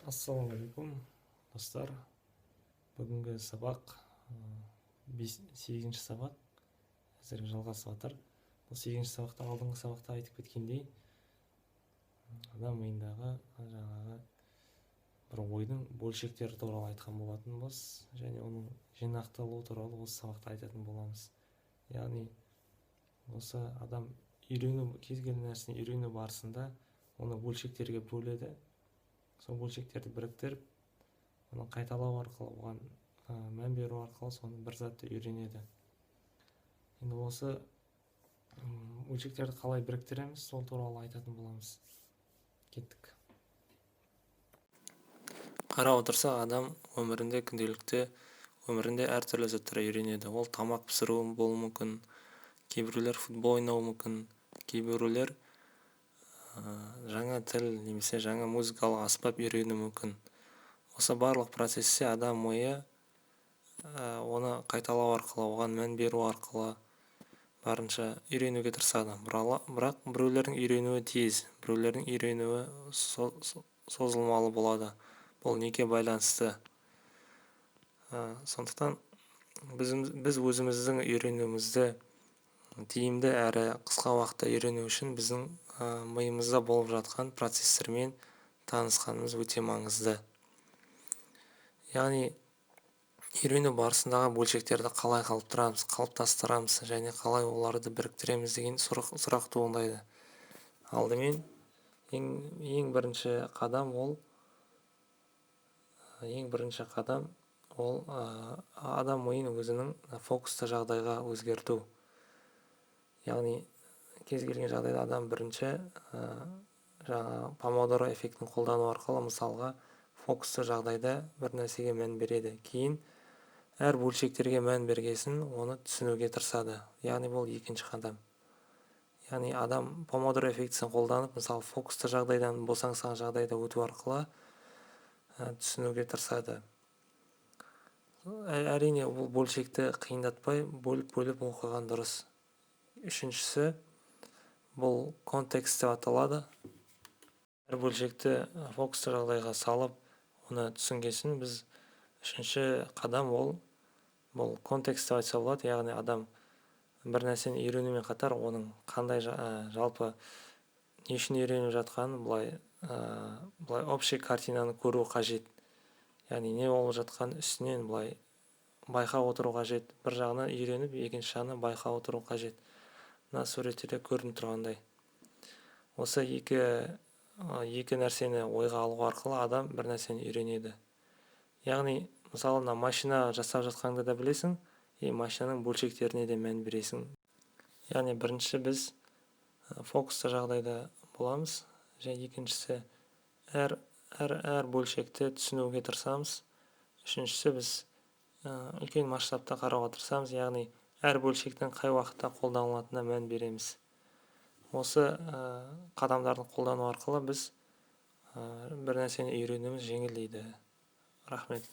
Ассалаумағалейкум достар. Бүгінгі сабақ 8-ші сабақ әзірге жалғасып жатыр. Бұл 8-ші сабақта алдыңғы сабақта айтып кеткендей, адам миындағы жаңағы бір ойдың бөлшектері туралы айтқан болатынбыз, және оның жинақталуы туралы осы сабақта айтатын боламыз. Яғни осы адам кез келген нәрсені үйрену барысында оны бөлшектерге бөледі. Сол бөлшектерді біріктіріп, оны қайталау арқылы, оған мән беру арқылы соны бір затты үйренеді. Енді осы бөлшектерді қалай біріктіреміз, сол туралы айтатын боламыз. Кеттік. Қарап отырсақ, адам күнделікті өмірінде әртүрлі заттар үйренеді. Ол тамақ пісіру болуы мүмкін, кейбіреулер футбол ойнауы мүмкін, кейбіреулер жаңа тіл немесе жаңа музыкалық аспап үйрену мүмкін. Осы барлық процессе адам ойы оны қайталау арқылы, оған мән беру арқылы барынша үйренуге тырысады. Бірақ біреулердің үйренуі тез, біреулердің үйренуі созылмалы болады. Бұл неге байланысты? Сондықтан біз өзіміздің үйренуімізді тиімді әрі қысқа уақытта үйрену үшін біздің миымызда болып жатқан процессормен танысқанымыз өте маңызды. Яғни үйрену барысындағы бөлшектерді қалай қалыптастырамыз және қалай оларды біріктіреміз деген сұрақ туындайды. Алдымен ең бірінші қадам ол адам миын өзінің фокусты жағдайға өзгерту. Яғни кез келген жағдайда адам бірінші помодоро эффектін қолдану арқылы, мысалға, фокусты жағдайда бір нәрсеге мән береді. Кейін әр бөлшектерге мән бергесін оны түсінуге тырысады. Яғни бұл екінші қадам. Яғни адам помодоро эффектісін қолданып, мысалы, фокусты жағдайдан босаңсыған жағдайда өту арқылы түсінуге тырысады. Әрине, бұл бөлшекті қиындатпай бөліп оқыған дұрыс. Үшіншісі, бұл контекст деп аталады. Әр бөлшекті фокусты жағдайға салып, оны түсінгесін біз үшінші қадам бұл контекст деп айтса болады. Яғни адам бір нәрсені үйренумен қатар, оның қандай жалпы не үшін үйреніп жатқанын былай общий картинаны көру қажет. Яғни не болып жатқан үстінен былай байқап отыру қажет. Бір жағынан үйреніп, екінші жағынан байқап отыру қажет. Мына суреттерде көрініп тұрғандай. Осы екі нәрсені ойға алу арқылы адам бір нәрсені үйренеді. Яғни, мысалы, машина жасап жатқанды да білесің, машинаның бөлшектеріне де мән бересің. Яғни, бірінші біз фокусты жағдайда боламыз, және екіншісі әр бөлшекті түсінуге тырысамыз. Үшіншісі біз үлкен масштабта қарауға тырысамыз, яғни әр бөлшектің қай уақытта қолданылатынына мән береміз. Осы қадамдарды қолдану арқылы біз бір нәрсені үйренуіміз жеңілдейді. Рахмет.